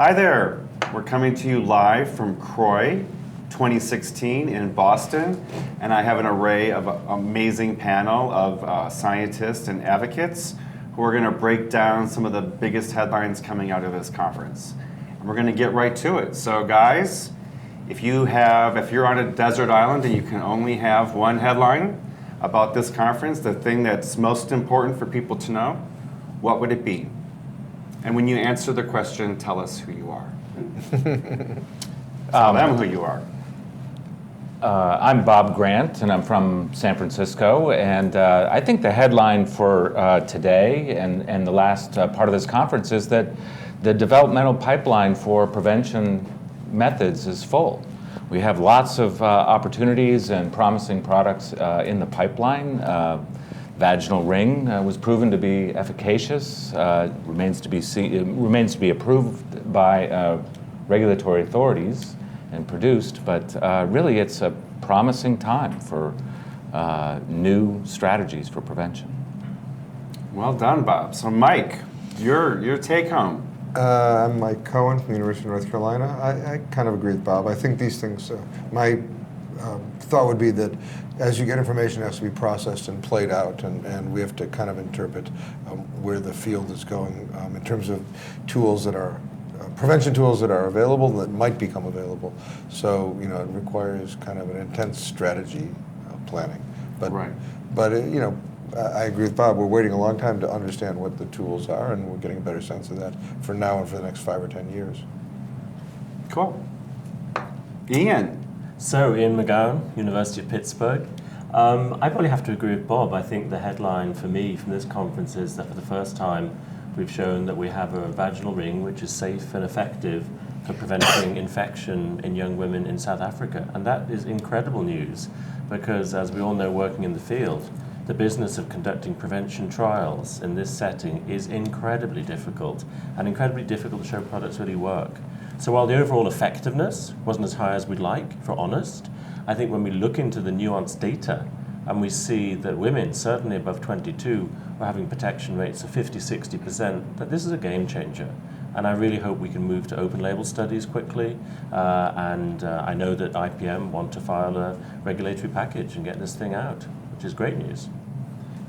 Hi there. We're coming to you live from CROI 2016 in Boston, and I have an array of amazing panel of scientists and advocates who are going to break down some of the biggest headlines coming out of this conference. And we're going to get right to it. So guys, if you're on a desert island and you can only have one headline about this conference, the thing that's most important for people to know, what would it be? And when you answer the question, tell us who you are. Tell them who you are. I'm Bob Grant, and I'm from San Francisco. And I think the headline for today and the last part of this conference is that the developmental pipeline for prevention methods is full. We have lots of opportunities and promising products in the pipeline. Vaginal ring was proven to be efficacious, remains to be approved by regulatory authorities and produced, but really it's a promising time for new strategies for prevention. Well done, Bob. So Mike, your take home. I'm Mike Cohen from the University of North Carolina. I kind of agree with Bob. I think these things, my thought would be that as you get information, it has to be processed and played out, and we have to kind of interpret where the field is going in terms of tools that are, prevention tools that are available that might become available. So, it requires kind of an intense strategy planning. But, right. But I agree with Bob. We're waiting a long time to understand what the tools are, and we're getting a better sense of that for now and for the next 5 or 10 years. Cool. Ian. So, Ian McGowan, University of Pittsburgh. I probably have to agree with Bob. I think the headline for me from this conference is that for the first time we've shown that we have a vaginal ring which is safe and effective for preventing infection in young women in South Africa. And that is incredible news because, as we all know, working in the field, the business of conducting prevention trials in this setting is incredibly difficult and incredibly difficult to show products really work. So while the overall effectiveness wasn't as high as we'd like, if we're honest, I think when we look into the nuanced data and we see that women, certainly above 22, are having protection rates of 50, 60%, that this is a game changer. And I really hope we can move to open label studies quickly. And I know that IPM want to file a regulatory package and get this thing out, which is great news.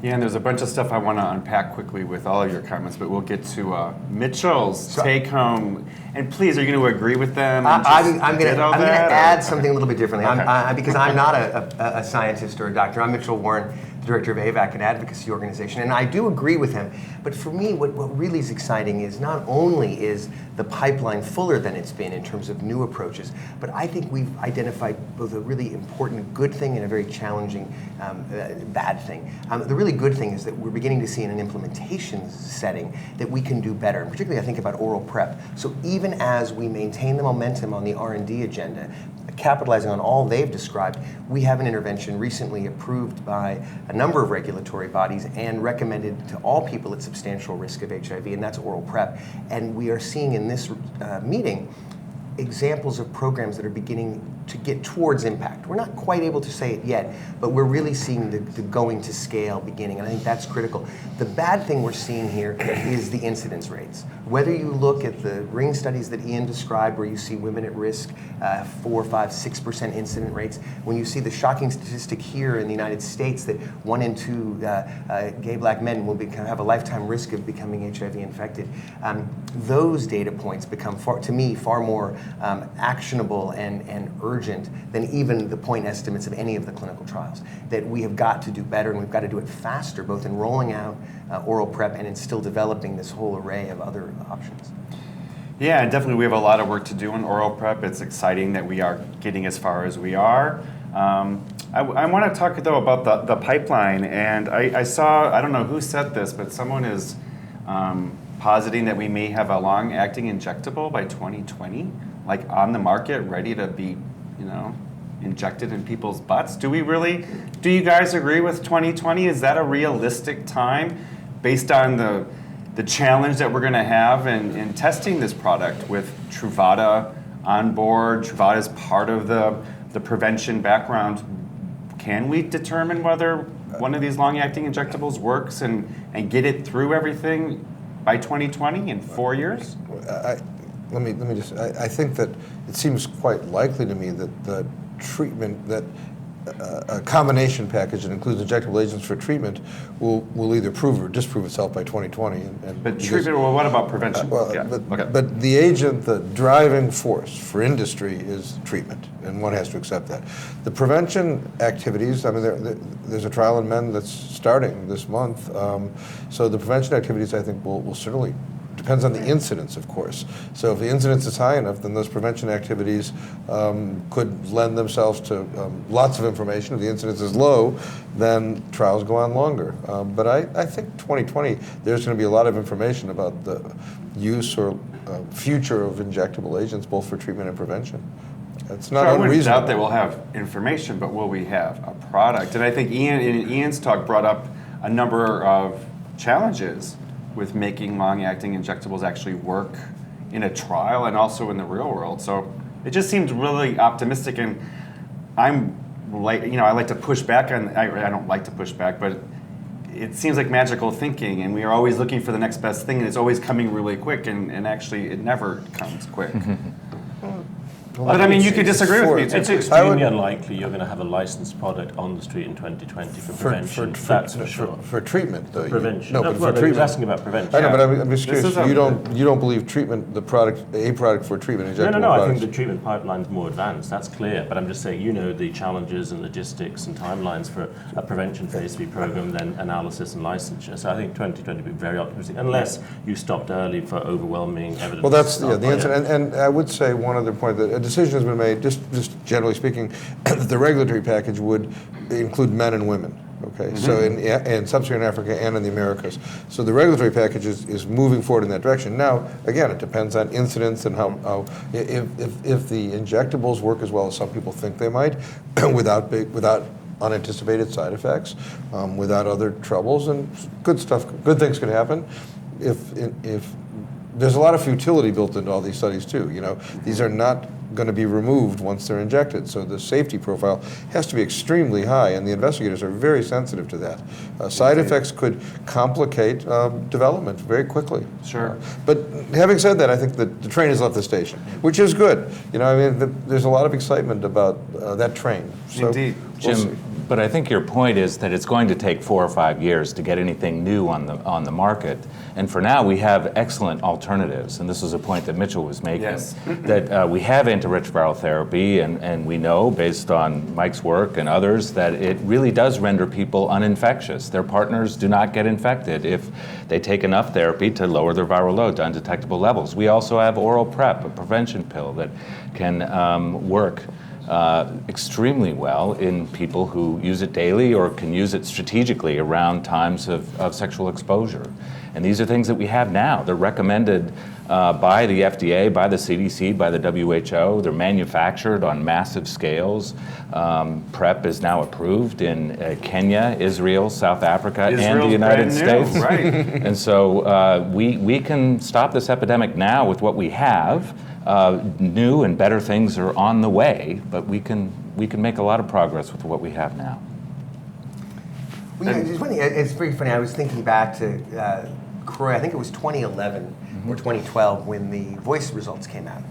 Yeah, and there's a bunch of stuff I want to unpack quickly with all of your comments, but we'll get to Mitchell's take home. And please, are you going to agree with them? I'm going to add something a little bit differently. Okay. Because I'm not a scientist or a doctor. I'm Mitchell Warren, the director of AVAC, an advocacy organization, and I do agree with him. But for me, what really is exciting is not only is the pipeline fuller than it's been in terms of new approaches, but I think we've identified both a really important good thing and a very challenging bad thing. The really good thing is that we're beginning to see in an implementation setting that we can do better, and particularly I think about oral PrEP. So even as we maintain the momentum on the R&D agenda, capitalizing on all they've described, we have an intervention recently approved by a number of regulatory bodies and recommended to all people at substantial risk of HIV, and that's oral PrEP. And we are seeing in this meeting examples of programs that are beginning to get towards impact. We're not quite able to say it yet, but we're really seeing the going to scale beginning, and I think that's critical. The bad thing we're seeing here is the incidence rates. Whether you look at the ring studies that Ian described, where you see women at risk, 4, 5, 6% incident rates, when you see the shocking statistic here in the United States that 1 in 2 gay black men will have a lifetime risk of becoming HIV infected, those data points become, to me, far more actionable and urgent than even the point estimates of any of the clinical trials. That we have got to do better, and we've got to do it faster, both in rolling out oral PrEP and in still developing this whole array of other options. Yeah, and definitely we have a lot of work to do on oral PrEP. It's exciting that we are getting as far as we are. I want to talk, though, about the pipeline. And I saw, I don't know who said this, but someone is positing that we may have a long-acting injectable by 2020, like on the market, ready to be, injected in people's butts. Do you guys agree with 2020? Is that a realistic time based on the challenge that we're going to have in testing this product with Truvada on board? Truvada is part of the prevention background. Can we determine whether one of these long-acting injectables works and get it through everything by 2020 in 4 years? let me just. I think that it seems quite likely to me that the treatment that a combination package that includes injectable agents for treatment will either prove or disprove itself by 2020. But treatment, well, what about prevention? But the agent, the driving force for industry is treatment, and one has to accept that. The prevention activities, I mean, there's a trial in men that's starting this month. So the prevention activities, I think, will certainly, depends on the incidence, of course. So if the incidence is high enough, then those prevention activities could lend themselves to lots of information. If the incidence is low, then trials go on longer. But I think 2020, there's going to be a lot of information about the use or future of injectable agents, both for treatment and prevention. It's not I wouldn't unreasonable. doubt that we'll have information, but will we have a product? And I think Ian, in Ian's talk, brought up a number of challenges with making long-acting injectables actually work in a trial and also in the real world. So it just seems really optimistic, and I'm like, I like to push back on, I don't like to push back, but it seems like magical thinking, and we are always looking for the next best thing, and it's always coming really quick, and actually it never comes quick. But I mean, you could disagree with me too. It's extremely unlikely you're going to have a licensed product on the street in 2020 for prevention. That's for sure. For treatment, though. Prevention. No, but well, for treatment. I was asking about prevention. I know, but I'm just This curious. is You don't believe treatment, a product for treatment, injectable No. I products? think the treatment pipeline is more advanced. That's clear. But I'm just saying, the challenges and logistics and timelines for a prevention phase 3 program, then analysis and licensure. So I think 2020 will be very optimistic, unless you stopped early for overwhelming evidence. Well, that's the answer. And I would say one other point, that a decision has been made, just generally speaking, that the regulatory package would include men and women. Okay, so in sub-Saharan Africa and in the Americas. So the regulatory package is moving forward in that direction. Now, again, it depends on incidence and how if the injectables work as well as some people think they might, without unanticipated side effects, without other troubles, and good things could happen. If there's a lot of futility built into all these studies too. These are not going to be removed once they're injected, so the safety profile has to be extremely high, and the investigators are very sensitive to that. Side effects could complicate development very quickly. Sure. But having said that, I think that the train has left the station, which is good. There's a lot of excitement about that train. So Indeed. we'll see. Jim, but I think your point is that it's going to take 4 or 5 years to get anything new on the market. And for now, we have excellent alternatives. And this is a point that Mitchell was making. Yes. That we have antiretroviral therapy, and we know, based on Mike's work and others, that it really does render people uninfectious. Their partners do not get infected if they take enough therapy to lower their viral load to undetectable levels. We also have oral PrEP, a prevention pill that can work extremely well in people who use it daily or can use it strategically around times of sexual exposure. And these are things that we have now. They're recommended by the FDA, by the CDC, by the WHO. They're manufactured on massive scales. PrEP is now approved in Kenya, Israel, South Africa, and the United States. Right. And so we can stop this epidemic now with what we have. New and better things are on the way, but we can make a lot of progress with what we have now. Well, it's very funny. I was thinking back to CROI, I think it was 2011 or 2012 when the voice results came out.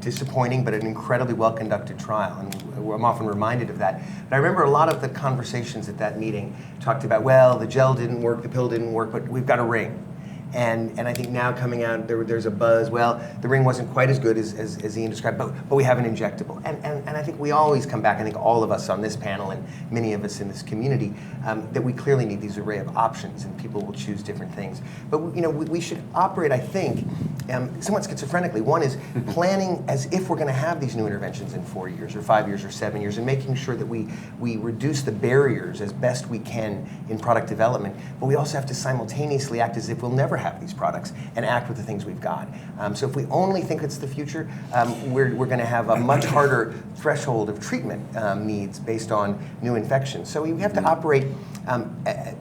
Disappointing, but an incredibly well-conducted trial, and I'm often reminded of that. But I remember a lot of the conversations at that meeting talked about, well, the gel didn't work, the pill didn't work, but we've got a ring. And I think now coming out, there's a buzz. Well, the ring wasn't quite as good as Ian described, but we have an injectable. And I think we always come back, I think all of us on this panel and many of us in this community, that we clearly need these array of options, and people will choose different things. But we should operate, I think, somewhat schizophrenically. One is planning as if we're going to have these new interventions in 4 years or 5 years or 7 years, and making sure that we reduce the barriers as best we can in product development. But we also have to simultaneously act as if we'll never have these products and act with the things we've got. So if we only think it's the future, we're going to have a much harder threshold of treatment needs based on new infections. So we have to operate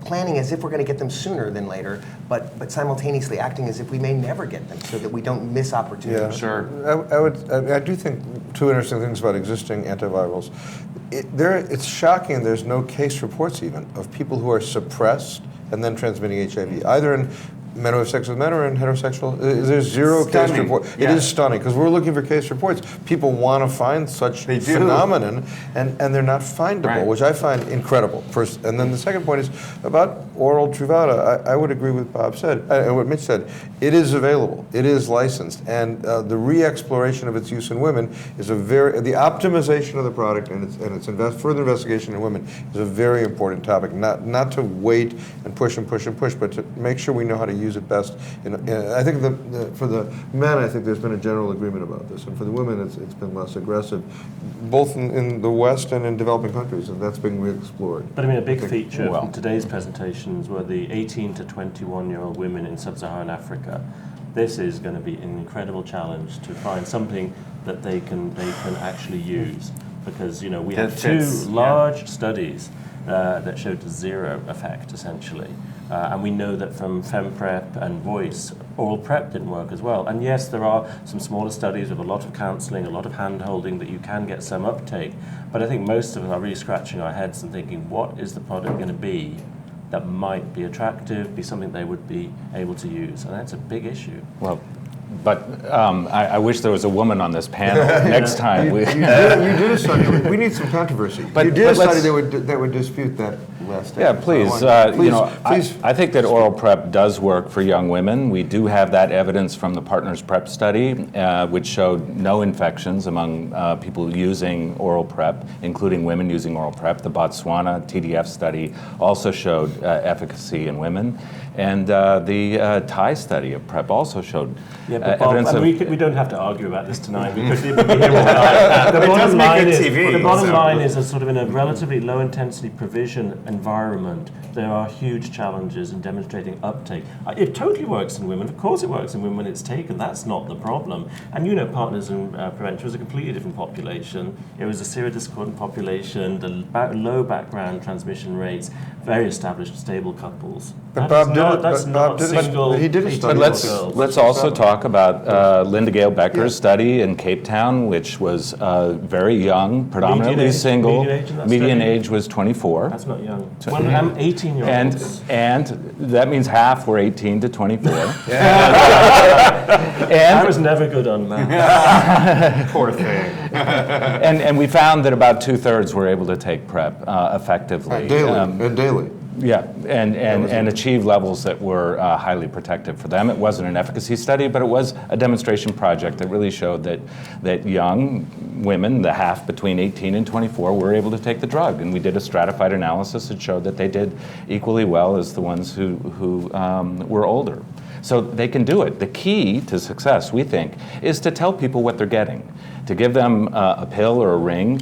planning as if we're going to get them sooner than later, but simultaneously acting as if we may never get them, so that we don't miss opportunities. Yeah, Sure. I do think two interesting things about existing antivirals. It's shocking. There's no case reports even of people who are suppressed and then transmitting HIV, either in men who have sex with men are in heterosexual. There's zero case Stunning. report. It Yeah. is stunning because we're looking for case reports. People want to find such They do. phenomenon, and they're not findable, Right. which I find incredible. First, and then the second point is about oral Truvada. I would agree with Bob said and what Mitch said. It is available. It is licensed, and the re-exploration of its use in women is the optimization of the product and its further investigation in women is a very important topic. Not to wait and push and push and push, but to make sure we know how to use it best. I think for the men, I think there's been a general agreement about this, and for the women, it's been less aggressive, both in the West and in developing countries, and that's being re-explored. But I mean, a big feature Well. from today's presentations were the 18 to 21-year-old women in sub-Saharan Africa. This is going to be an incredible challenge to find something that they can actually use, because we That have two fits, yeah. large studies that showed zero effect essentially, and we know that from FemPrep and Voice, oral prep didn't work as well. And yes, there are some smaller studies with a lot of counselling, a lot of hand-holding that you can get some uptake, but I think most of us are really scratching our heads and thinking, what is the product going to be that might be attractive, be something they would be able to use, and that's a big issue. Well, but I wish there was a woman on this panel next time. You did a study. We need some controversy. But- You did but a study let's- that would dispute that last time. Yeah, So please. I want- please. I think that oral prep does work for young women. We do have that evidence from the Partners Prep study, which showed no infections among people using oral prep, including women using oral prep. The Botswana TDF study also showed efficacy in women. And the Thai study of PrEP also showed Yeah, but Bob, evidence of... we don't have to argue about this tonight because we'll be here all night. The It does bottom make line good is, TV, the bottom so- line is a sort of in a relatively low intensity provision environment, there are huge challenges in demonstrating uptake. It totally works in women. Of course it works in women when it's taken. That's not the problem. And Partners in Prevention was a completely different population. It was a serodiscordant population, low background transmission rates, very established stable couples. But That is Bob did not- it- that's but not Bob did it- single he did a 18 study. But let's girls. let's also talk about Linda Gale Becker's Yeah. study in Cape Town, which was very young, predominantly age- single. median age in that Median study? age was 24. That's not young. Well, I'm 18-year-olds. And that means half were 18 to 24. I and, was never good on math. Poor thing. and we found that about 2/3 were able to take PrEP effectively. Daily. Yeah, and achieve levels that were highly protective for them. It wasn't an efficacy study, but it was a demonstration project that really showed that young women, the half between 18 and 24, were able to take the drug. And we did a stratified analysis that showed that they did equally well as the ones who were older. So they can do it. The key to success, we think, is to tell people what they're getting. To give them a pill or a ring,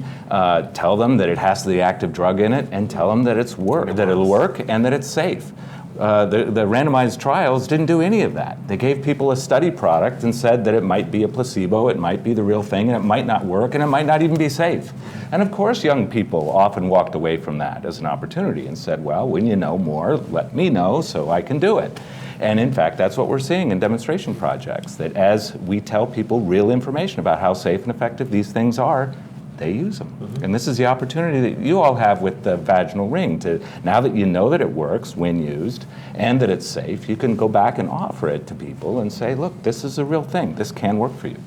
tell them that it has the active drug in it, and tell them that that it'll work and that it's safe. The randomized trials didn't do any of that. They gave people a study product and said that it might be a placebo, it might be the real thing, and it might not work, and it might not even be safe. And of course, young people often walked away from that as an opportunity and said, well, when you know more, let me know so I can do it. And in fact, that's what we're seeing in demonstration projects, that as we tell people real information about how safe and effective these things are, they use them. Mm-hmm. And this is the opportunity that you all have with the vaginal ring to, now that you know that it works when used and that it's safe, you can go back and offer it to people and say, look, this is a real thing. This can work for you.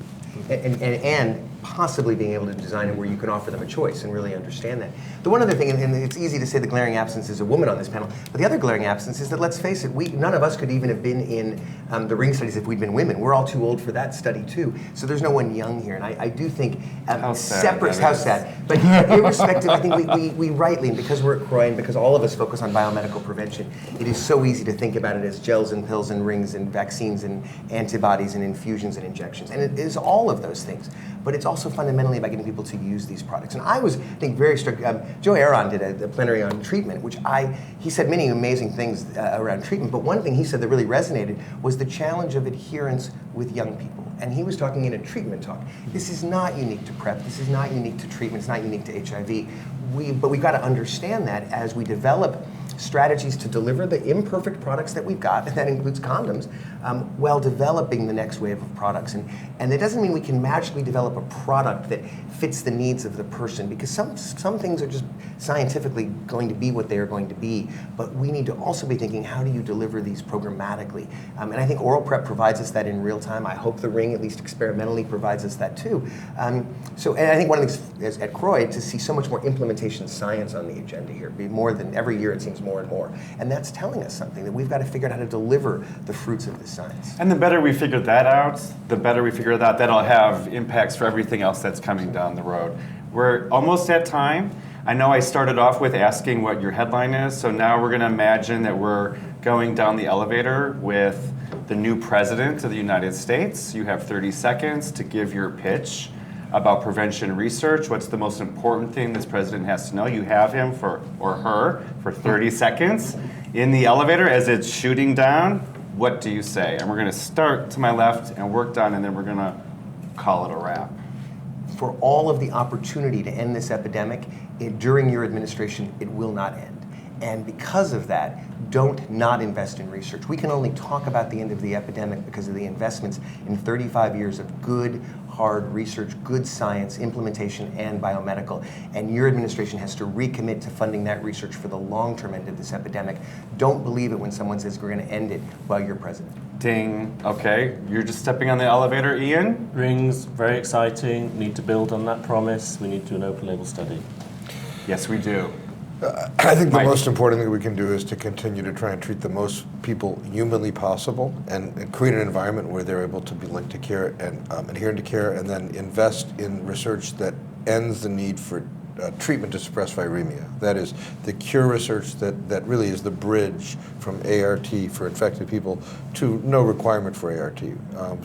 And possibly being able to design it where you can offer them a choice and really understand that. The one other thing, and it's easy to say the glaring absence is a woman on this panel, but the other glaring absence is that, let's face it, none of us could even have been in the ring studies if we'd been women. We're all too old for that study too. So there's no one young here, and I do think How sad separate, that how is. sad. But irrespective, I think we rightly, and because we're at CROI and because all of us focus on biomedical prevention, it is so easy to think about it as gels and pills and rings and vaccines and antibodies and infusions and injections. And it is all of those things. But it's also fundamentally about getting people to use these products. And I was, I think, very struck. Joe Aron did a plenary on treatment, which he said many amazing things around treatment. But one thing he said that really resonated was the challenge of adherence with young people. And he was talking in a treatment talk. This is not unique to PrEP. This is not unique to treatment. It's not unique to HIV. But we've got to understand that as we develop strategies to deliver the imperfect products that we've got, and that includes condoms, while developing the next wave of products. And it doesn't mean we can magically develop a product that fits the needs of the person, because some things are just scientifically going to be what they are going to be, but we need to also be thinking, how do you deliver these programmatically? And I think oral prep provides us that in real time. I hope the ring, at least experimentally, provides us that too. And I think one of the things is at CROI to see so much more implementation science on the agenda here. Be more than every year, it seems more and more. And that's telling us something, that we've got to figure out how to deliver the fruits of this science. And the better we figure that out, that'll have impacts for everything else that's coming down the road. We're almost at time. I know I started off with asking what your headline is, so now we're going to imagine that we're going down the elevator with the new president of the United States. You have 30 seconds to give your pitch about prevention research. What's the most important thing this president has to know? You have him or her for 30 seconds. In the elevator, as it's shooting down, what do you say? And we're going to start to my left and work down, and then we're going to call it a wrap. For all of the opportunity to end this epidemic, during your administration, it will not end. And because of that, don't not invest in research. We can only talk about the end of the epidemic because of the investments in 35 years of good, hard research, good science, implementation, and biomedical. And your administration has to recommit to funding that research for the long-term end of this epidemic. Don't believe it when someone says we're going to end it while you're president. Ding. Okay, you're just stepping on the elevator, Ian? Rings, very exciting. Need to build on that promise. We need to do an open label study. Yes, we do. I think the Mike. most important thing we can do is to continue to try and treat the most people humanly possible, and create an environment where they're able to be linked to care and adherent to care, and then invest in research that ends the need for treatment to suppress viremia. That is the cure research that really is the bridge from ART for infected people to no requirement for ART.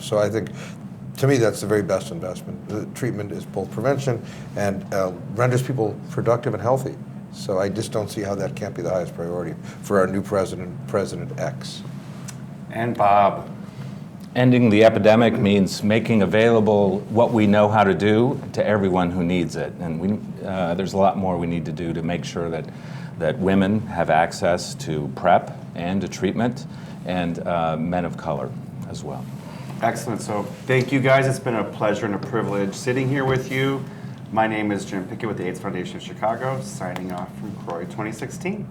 So I think, to me, that's the very best investment. The treatment is both prevention and renders people productive and healthy. So I just don't see how that can't be the highest priority for our new president, President X. And Bob. Ending the epidemic means making available what we know how to do to everyone who needs it. And there's a lot more we need to do to make sure that women have access to PrEP and to treatment, and men of color as well. Excellent. So thank you guys. It's been a pleasure and a privilege sitting here with you. My name is Jim Pickett with the AIDS Foundation of Chicago, signing off from CROI 2016.